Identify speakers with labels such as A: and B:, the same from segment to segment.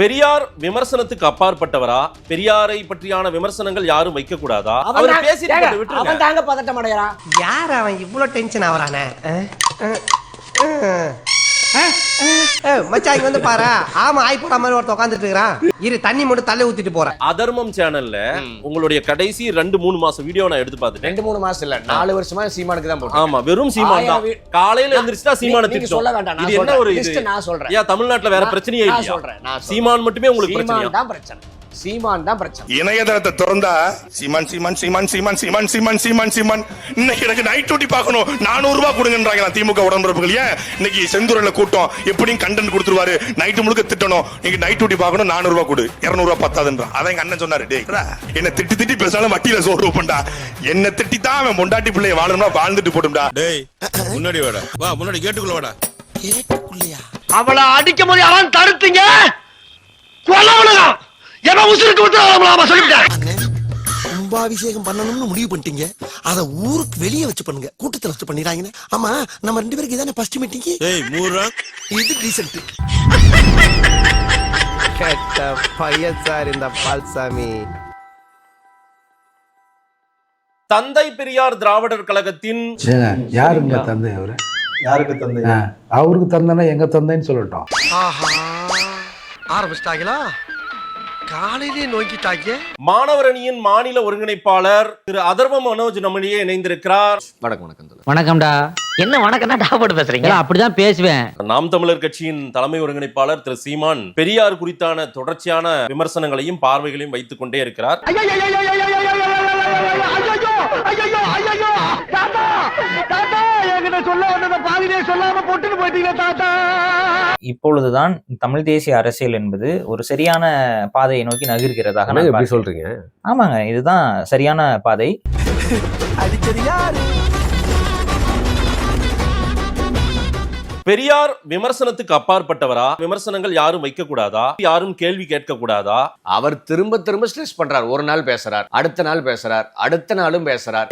A: பெரியார் விமர்சனத்துக்கு அப்பாற்பட்டவரா? பெரியாரை பற்றியான விமர்சனங்கள் யாரும் வைக்க கூடாதா? அவர் பேசிட்டு விட்டுருங்க.
B: அவன் தாங்க பதட்டம் அடையறான்.
C: யார் அவன் இவ்வளவு டென்ஷன் ஆவறானே? மச்சான் இங்க வந்து பாரு. ஆமா ஆய் போற மாதிரி ஒருத்த உட்கார்ந்துட்டு இருக்கான். இரு தண்ணி மட்டும் தள்ளி ஊத்திட்டு போறேன்.
A: அதர்மம் சேனல்ல உங்களுடைய கடைசி 2-3 மாசம் வீடியோ நான் எடுத்து பார்த்துட்டேன்.
B: 2-3 மாசம் இல்ல 4 வருஷமா சீமானுக்கு தான் போட்டேன்.
A: ஆமா வெறும் சீமான் தான். காலையில எந்திரிச்சா சீமான
B: திட்டு சொல்ல வேண்டாம்.
A: இது என்ன ஒரு
B: லிஸ்ட் நான் சொல்றேன்.
A: ஏன் தமிழ்நாட்டுல வேற பிரச்சனையே இல்லையா?
B: நான் சொல்றேன்.
A: சீமான் மட்டுமே உங்களுக்கு பிரச்சனையா?
B: சீமான் தான் பிரச்சனை. சீமான் தான் பிரச்சனை.
D: இணையதளத்தை திறந்தா சீமான் சீமான் சீமான் சீமான் சீமான் சீமான் சீமான் சீமான் இன்னைக்கு எனக்கு நைட் டியூட்டி பார்க்கணும் 400 ரூபாய் கொடுங்கன்றாங்க திமுக உடன்பிறப்புகள். ஏன் இன்னைக்கு செந்தூரில் கூட்டம் எப்படியும் கண்டென்ட் கொடுத்துருவாரு, நைட்டு முழுக்க திட்டணும், நீங்க நைட் டியூட்டி பார்க்கணும் 400 ரூபாய் கொடு, 200 ரூபாய் பத்தாதுன்றான். அதான் எங்க அண்ணன் சொன்னாரு, டேய் என்ன திட்டி திட்டி பேசாலும் வட்டியில சோறு பண்ணா, என்ன திட்டி தான் அவன் பொண்டாட்டி பிள்ளைய வாழணும்னா வாழ்ந்துட்டு போட்டும்டா.
E: டேய் முன்னாடி வாடா, வா முன்னாடி கேட்டுக்குள்ள வாடா.
C: கேட்டுக்குள்ளையா?
F: அவளை அடிக்கும் போது யாரும் தடுத்தீங்க, கொல்லவனும் என்ன உசுருக்கு விட்டுறாம சொல்லிவிட்டேன்.
C: கும்பாபிஷேகம் பண்ணணும்னு முடிவு பண்ணிட்டீங்க, அத ஊருக்கு வெளியே வச்சு பண்ணுங்க, கூட்டத்துல வச்சு பண்ணிடுறாங்க. ஆமா நம்ம 2 பேருக்கு இதானே ஃபர்ஸ்ட் மீட்டிங்.
E: டேய் மூறா
C: இது டீசன்ட். கேட்ட பையன் சார் இந்த பால்சாமி.
A: தந்தை பெரியார் திராவிடர் கழகத்தின்
G: யாருங்க தந்தை? அவரு
H: யாருக்கு தந்தை?
G: அவருக்கு தந்தைன்னா எங்க தந்தைன்னு சொல்லட்டும்.
C: ஆஹா ஆரம்பிச்சிட்டாங்களா? காலையிலே நோக்கிட்டாங்க.
A: மாணவர் அணியின் மாநில ஒருங்கிணைப்பாளர் திரு அதர்வ மனோஜ் நம்மிடையே இணைந்திருக்கிறார்.
B: வணக்கம்.
I: வணக்கம்டா. என்ன வணக்கம் தான் டாபோட்டு பேசுறீங்க? அப்படிதான் பேசுவேன்.
A: நாம் தமிழர் கட்சியின் தலைமை ஒருங்கிணைப்பாளர் திரு சீமான் பெரியார் குறித்தான தொடர்ச்சியான விமர்சனங்களையும் பார்வைகளையும் வைத்துக் கொண்டே இருக்கிறார்.
J: இப்பொழுதுதான் தமிழ் தேசிய அரசியல் என்பது ஒரு சரியான பாதையை நோக்கி நகர்கிறதாக எப்படி சொல்றீங்க? ஆமாங்க, இதுதான் சரியான பாதை.
A: பெரியார் விமர்சனத்துக்கு அப்பாற்பட்டவரா? விமர்சனங்கள் யாரும் வைக்க கூடாதா? யாரும் கேள்வி கேட்க கூடாதா?
B: அவர் திரும்ப திரும்ப ஸ்ட்ரெஸ் பண்றார். ஒரு நாள் பேசுறார், அடுத்த நாள் பேசுறார், அடுத்த நாளும் பேசுறார்.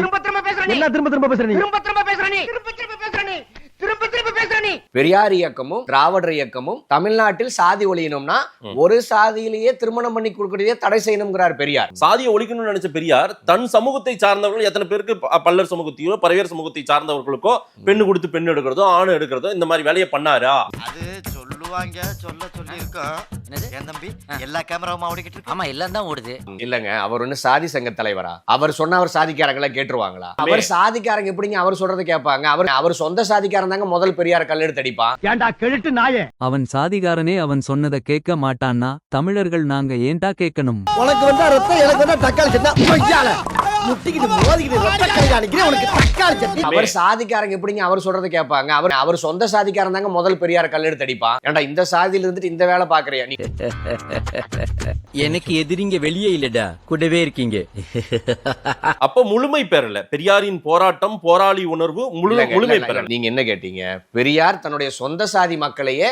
B: பெரியார் இயக்கமும் திராவிடர் இயக்கமும் தமிழ்நாட்டில் சாதி ஒழியணும்னா ஒரு சாதியிலேயே திருமணம் பண்ணி கொடுக்கறதே தடை செய்யணும்ங்கிறார் பெரியார்.
A: சாதியை ஒழிக்கணும்னு நினைச்ச பெரியார் தன் சமூகத்தை சார்ந்தவர்கள் எத்தனை பேருக்கு பல்லர் சமூகத்தையோ பறையர் சமூகத்தை சார்ந்தவர்களுக்கோ பெண்ணு கொடுத்து பெண் எடுக்கிறதோ ஆணு எடுக்கிறதோ இந்த மாதிரி வேலையை பண்ணாரா?
C: அது சொல்லுவாங்க, சொல்லி இருக்கோம். என் தம்பி எல்லா கேமராவும் ஓடிக்கிட்டு இருக்கு.
I: ஆமா எல்லாம் தான் ஓடுது.
B: இல்லங்க, அவர் ஒண்ணு சாதி சங்க தலைவரா? அவர் சொன்ன அவர் சாதிக்காரங்களை கேட்டுருவாங்களா? அவர் சாதிக்காரங்க எப்படிங்க அவர் சொல்றதை கேட்பாங்க? அவர் சொந்த சாதிக்காரன் தாங்க முதல் பெரியார் கல்லெடுத்து அடிப்பான்.
F: ஏன்டா கெழுட்டு நாயே,
K: அவன் சாதிகாரனே அவன் சொன்னதை கேட்க மாட்டான்னா தமிழர்கள் நாங்க ஏன்டா கேட்கணும்?
C: உனக்கு வந்தா ரத்தம், எனக்கு வந்தா தக்காளி சட்னி. முட்டிக்கிட்டு மோதிக்கிட்டு ரத்த கல்யாணிக்கிறேன் உனக்கு தக்காளி சட்னி.
B: அவர் சாதிக்காரங்க எப்படிங்க அவர் சொல்றதை கேட்பாங்க? அவர் சொந்த சாதிக்காரன் தாங்க முதல் பெரியார் கல்லெடுத்து அடிப்பான். ஏன்டா இந்த சாதியில இருந்துட்டு இந்த வேலை பாக்குறியா நீ?
K: எனக்கு எதிரிங்க வெளியே இல்லடா, கூடவே இருக்கீங்க.
A: அப்ப முழுமை பெறல பெரியாரின் போராட்டம், போராளி உணர்வு முழுமை பெறல.
B: நீங்க என்ன கேட்டீங்க? பெரியார் தன்னுடைய சொந்த சாதி மக்களையே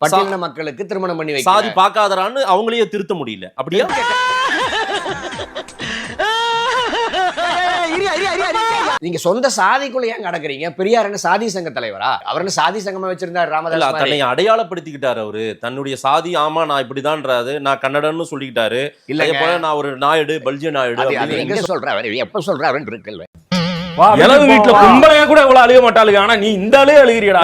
B: பட்டியலின மக்களுக்கு திருமணம் பண்ணி வைக்க
A: சாதி பார்க்காதரான்னு அவங்களையே திருத்த முடியல. அப்படியா?
B: நீங்க சொந்த சாதிக்குள்ள ஏன் கடக்குறீங்க? பெரியார் என்ன சாதி சங்க தலைவரா? அவர் என்ன சாதி சங்கமா வச்சிருந்தார்? ராமதாஸ்
A: தன்னை அடையாளப்படுத்திக்கிட்டாரு அவரு. தன்னுடைய சாதி, ஆமா நான் இப்படிதான்றாரு, நான் கன்னடன்னு சொல்லிக்கிட்டாரு. இல்ல போல நான் ஒரு நாயுடு, பல்ஜிய நாயுடு
B: எங்க சொல்றாரு, எப்ப சொல்றாருன்னு இருக்குல்ல.
H: இளவு வீட்டுல கும்பலையா கூட இவ்வளவு அழுக மாட்டாளுங்க. ஆனா நீ இந்த ஆளே அழுகிறியடா,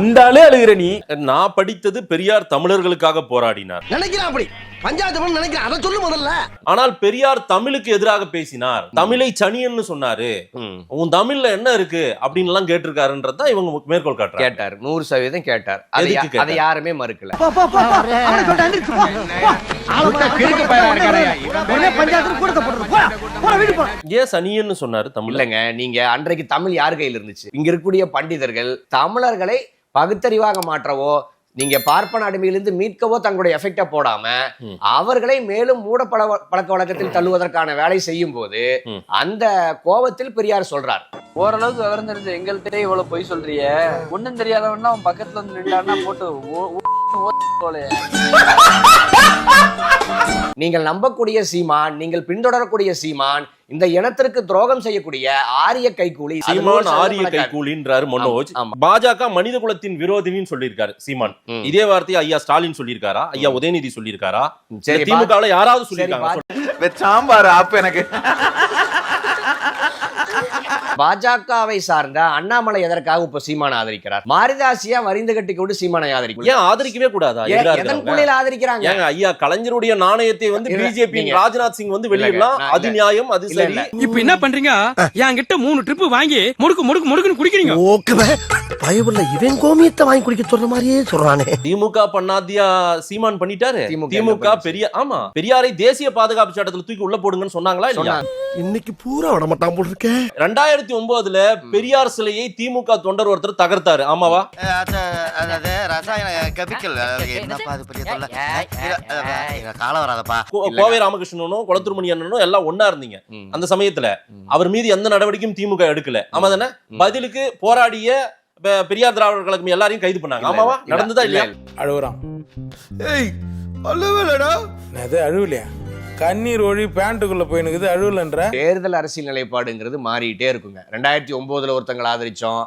H: இந்த ஆளே அழுகிற நீ.
A: நான் படித்தது பெரியார் தமிழர்களுக்காக போராடினார்
C: நினைக்கிறேன். அப்படி பஞ்சாயத்து நினைக்கிறேன், அதை சொல்லு முதல்ல.
A: ஆனால் பெரியார் தமிழுக்கு எதிராக பேசினார். தமிழை சனியன்னு சொன்னாரு. உன் தமிழ்ல என்ன இருக்கு அப்படின்னு எல்லாம் கேட்டிருக்காருன்றதான் இவங்க மேற்கோள் காட்டுறாங்க.
B: கேட்டார், 100% கேட்டார். அதை யாருமே மறுக்கல.
A: ஏன் சனியன்னு சொன்னாரு தமிழ்?
B: இல்லங்க, நீங்க அன்றைக்கு தமிழ் யார் கையில் இருந்துச்சு? இங்க இருக்கக்கூடிய பண்டிதர்கள் தமிழர்களை பகுத்தறிவாக மாற்றவோ, நீங்க பார்ப்பன அடிமையிலிருந்து மீட்கவோ தங்களுடைய எஃபெக்டை போடாம அவர்களை மேலும் மூட பழக்க வழக்கத்தில் தள்ளுவதற்கான வேலை செய்யும் போது அந்த கோபத்தில் பெரியார் சொல்றார்.
L: ஓரளவுக்கு விவரம் தெரிஞ்ச எங்கள்கிட்ட இவ்வளவு பொய் சொல்றிய, ஒண்ணும் தெரியாதவன்னா அவன் பக்கத்துல வந்து நின்றான்னா போட்டு போல
B: நீங்கள் நம்பக்கூடிய சீமான், நீங்கள் பின்தொடரக்கூடிய சீமான் இந்த இனத்திற்கு துரோகம் செய்யக்கூடிய ஆரிய கைக்கூலி.
A: சீமான் ஆரிய கைக்கூலின்றாரு மனோஜ். பாஜக மனித குலத்தின் விரோதினின்னு சொல்லியிருக்காரு சீமான். இதே வார்த்தையை ஐயா ஸ்டாலின் சொல்லியிருக்காரா, ஐயா உதயநிதி சொல்லியிருக்காரா, திமுகவுல யாராவது சொல்லியிருக்காங்க?
H: சாம்பார் ஆப் எனக்கு.
B: பாஜகவை சார்ந்த அண்ணாமலை எதற்காக இப்ப சீமானை ஆதரிக்கிறார்? மாரிதாசியா வரிந்து கட்டி கொண்டு சீமானை ஆதரிக்கிறார்.
A: ஏன் ஆதரிக்கவே கூடாதா?
B: ஆதரிக்கிறாங்க.
A: ஐயா கலைஞருடைய நாணயத்தை வந்து பிஜேபி ராஜ்நாத் சிங் வந்து வெளியிடலாம், அது நியாயம், அது சரி.
H: இப்ப என்ன பண்றீங்க? என்கிட்ட 3 ட்ரிப் வாங்கி முடுக்குன்னு குடிக்கிறீங்க.
C: ஓகே பயவுள்ள இவன் கோமியத்தை வாங்கி குடிக்க சொல்ற மாதிரியே சொல்றானே.
A: திமுக பண்ணாதியா சீமான் பண்ணிட்டாரு. திமுக பெரியாரை தேசிய பாதுகாப்பு சட்டத்துல தூக்கி உள்ள போடுங்கன்னு சொன்னாங்களா இல்லையா?
C: இன்னைக்கு பூரா விட மாட்டான் போல இருக்கே.
A: 2009 பெரியார் சிலையை திமுக தொண்டர் ஒருத்தர் தகர்த்தாரு, ஆமாவா? கோவை ராமகிருஷ்ணனும் குளத்தூர்மணி அண்ணனும் எல்லாம் ஒன்னா இருந்தீங்க அந்த சமயத்துல. அவர் மீது எந்த நடவடிக்கையும் திமுக எடுக்கல, ஆமா தானே? பதிலுக்கு போராடிய பெரியார் திராவிடர் கழகம் எல்லாரையும் கைது பண்ணாங்க, ஆமாவா? நடந்ததா இல்லையா?
H: அழுகுறான். அழுவலையா? கண்ணீர் ஒழி பேண்ட்டுக்குள்ள போயினுக்குது, அழுவலன்ற.
B: தேர்தல் அரசியல் நிலைப்பாடுங்கிறது மாறிட்டே இருக்குங்க. 2009 ஒருத்தங்களை ஆதரிச்சோம்,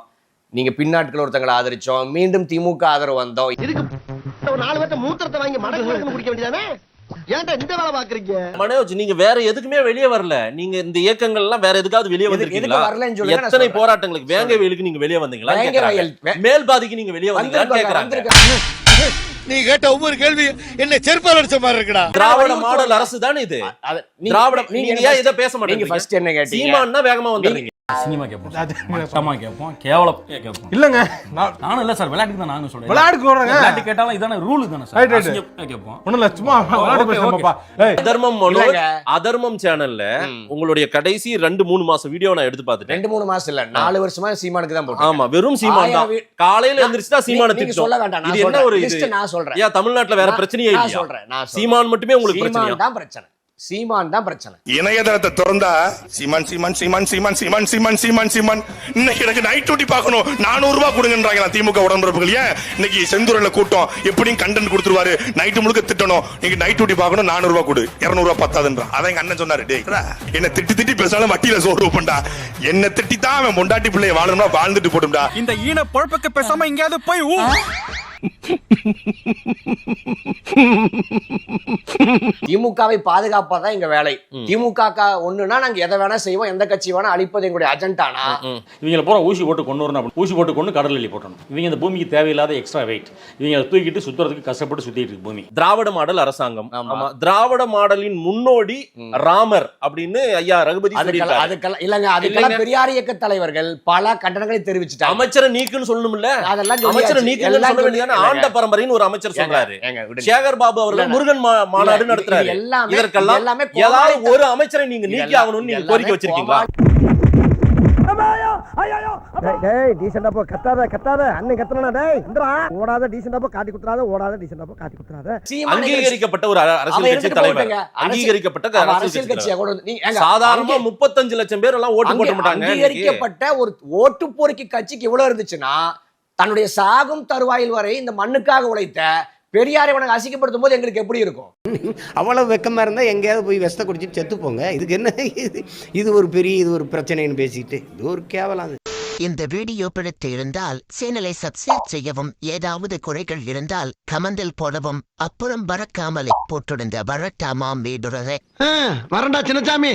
B: நீங்க பின்னாட்கள் ஒருத்தங்களை ஆதரிச்சோம், மீண்டும் திமுக ஆதரவு வந்தோம்.
F: இதுக்கு ஒரு 4 பேர்த்த மூத்திரத்தை வாங்கி மடக்கு குடிக்க வேண்டியதானே? ஏன்டா இந்த வேலை பாக்குறீங்க?
A: மனோஜ், நீங்க வேற எதுக்குமே வெளியே வரல. நீங்க இந்த இயக்கங்கள் எல்லாம் வேற எதுக்காவது வெளியே வந்திருக்கீங்களா? எத்தனை போராட்டங்களுக்கு, வேங்க வயலுக்கு நீங்க வெளியே வந்தீங்களா? மேல் பாதிக்கு நீங்க வெளியே வந்தீங்களா கேக்குறாங்க.
F: நீ கேட்ட ஒவ்வொரு கேள்வி என்ன செருப்பால் அடிச்ச மாதிரி இருக்குடா.
A: திராவிட மாடல் அரசு தானே இது. திராவிட நீங்க ஏன் இத பேச மாட்டீங்க?
B: ஃபர்ஸ்ட் என்ன கேட்டீங்க?
A: சீமான்னா வேகமா வந்துறீங்க.
H: சினிமா கேட்போம், மட்டமா கேட்போம், கேவலம் கேட்போம். இல்லங்க நானும் இல்ல சார், விளையாட்டுக்கு தான் நானும் சொல்றேன். விளையாட்டுக்கு வர்றேன். விளையாட்டு கேட்டாலும் இதான ரூல் தானே சார். கேட்போம். ஒண்ணுல சும்மா விளையாட்டு பேசுறப்பா. அதர்மம் மனோஜ், அதர்மம் சேனல்ல உங்களுடைய கடைசி 2-3 மாசம் வீடியோ நான் எடுத்து பார்த்துட்டேன்.
B: 2-3 மாசம் இல்ல, 4 வருஷமா சீமானுக்கு தான் போட்டேன்.
A: ஆமா, வெறும் சீமான் தான். காலையில எந்திரச்சிட்டா சீமான திட்டு
B: சொல்ல வேண்டாம்.
A: இது என்ன ஒரு
B: லிஸ்ட் நான் சொல்றேன்.
A: ஏன் தமிழ்நாட்டுல வேற பிரச்சனையே இல்லையா?
B: நான் சொல்றேன்.
A: சீமான் மட்டுமே உங்களுக்கு பிரச்சனையா?
B: சீமான் தான் பிரச்சனை. சீமான் தான் பிரச்சனை.
D: இணையதளத்தை திறந்தா சீமான் சீமான் சீமான் சீமான் சீமான் சீமான் சீமான் சீமான். இன்னைக்கு எனக்கு நைட் டியூட்டி பார்க்கணும், 400 ரூபாய் கொடுங்கன்றாங்க திமுக உடன்பிறப்புகள். ஏன் இன்னைக்கு செந்தூரில் கூட்டம் எப்படியும் கண்டென்ட் கொடுத்துருவாரு, நைட்டு முழுக்க திட்டணும், நீங்க நைட் டியூட்டி பார்க்கணும், 400 ரூபாய் கொடு, 200 ரூபாய் பத்தாதுன்றான். அதான் எங்க அண்ணன் சொன்னாரு, டே என்ன திட்டி பேசாலும் வட்டியில சோறு பண்ணா, என்ன திட்டி தான் அவன் பொண்டாட்டி பிள்ளைய வாழணும்னா வாழ்ந்துட்டு போட்டும்டா.
H: இந்த ஈன பொழப்புக்கு பேசாம எங்கேயாவது போய்
B: திமுகவை பாதுகாப்பதான் எங்க வேலை. திமுக ஒண்ணுனா நாங்க எதை வேணா செய்வோம், எந்த கட்சி வேணா அழிப்பது எங்களுடைய அஜெண்டானா.
H: இவங்களை பூரா ஊசி போட்டு கொண்டு வரணும், ஊசி போட்டு கொண்டு கடல் எள்ளி போட்டணும். இவங்க இந்த பூமிக்கு தேவையில்லாத எக்ஸ்ட்ரா வெயிட், இவங்க தூக்கிட்டு சுத்துறதுக்கு கஷ்டப்பட்டு சுத்திட்டு இருக்கு பூமி.
A: திராவிட மாடல் அரசாங்கம். ஆமா, திராவிட மாடலின் முன்னோடி ராமர் அப்படின்னு ஐயா ரகுபதி சொல்லியிருக்காரு.
B: அதுக்கெல்லாம் இல்லங்க, அதுக்கெல்லாம் பெரியார் இயக்க தலைவர்கள் பல கண்டனங்களை தெரிவிச்சுட்டாங்க.
A: அமைச்சரை நீக்குன்னு சொல்லணும்ல,
B: அதெல்லாம்
A: அமைச்சரை நீக்குன்னு சொல்ல வேண்டியதானே. ஆண்ட பரம்பரைன்னு ஒரு அமைச்சர் சொல்றாரு. சேகர் பாபு அவர்கள் முருகன் மாநாடு நடத்துறாரு. இதற்கெல்லாம் ஏதாவது ஒரு அமைச்சரை நீங்க நீக்கி ஆகணும்னு நீங்க கோரிக்கை வச்சிருக்கீங்களா?
F: டீசெண்டா போ, கத்தாத அண்ணன் கத்தனா, டேய் இந்தடா ஓடாத, டீசெண்டா போ காட்டி குத்துறாத, ஓடாத டீசெண்டா போ காட்டி குத்துறாத.
A: அங்கீகரிக்கப்பட்ட ஒரு அரசியல் கட்சி தலைவர், அங்கீகரிக்கப்பட்ட அரசியல் கட்சியா கூட நீங்க சாதாரணமா 35 லட்சம் பேர் எல்லாம் ஓட்டு போட மாட்டாங்க.
B: அங்கீகரிக்கப்பட்ட ஒரு ஓட்டு போரிக்கை கட்சிக்கு இவ்வளவு இருந்துச்சுன்னா, தன்னுடைய சாகும் தருவாயில் வரை இந்த மண்ணுக்காக உழைத்த பெரியாரை உனக்கு அசிங்கப்படுத்தும் போது எங்களுக்கு எப்படி இருக்கும்?
M: அவ்வளவு வெக்கமா இருந்தா எங்கேயாவது போய் வெஸ்த குடிச்சிட்டு செத்து போங்க. இதுக்கு என்ன இது ஒரு பிரச்சனைன்னு பேசிட்டு இது ஒரு கேவலம்.
N: இந்த வீடியோ பிடித்து இருந்தால் சேனலை சப்ஸ்கிரைப் செய்யவும், ஏதாவது குறைகள் இருந்தால் கமெண்டில் போடவும், அப்புறம் மறக்காமலே போட்டிருந்த வரட்டாமாம் வீடுறதை
F: வரண்டா Chinnasamy.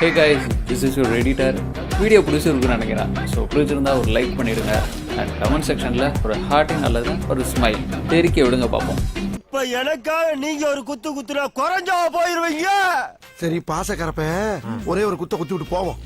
L: Hey guys, this is your editor. Video பிடிச்சிருக்குன்னு நினைக்கிறேன். ஸோ பிடிச்சிருந்தா ஒரு லைக் பண்ணிடுங்க, அண்ட் கமெண்ட் செக்ஷனில் ஒரு ஹார்ட்டிங் அல்லது ஒரு ஸ்மைல் தெரிக்க விடுங்க பார்ப்போம்.
F: இப்ப எனக்காக நீங்க ஒரு குத்துனா குறைஞ்சா போயிருவீங்க.
C: சரி பாசக்கரப்ப ஒரே ஒரு குத்தி விட்டு போவோம்.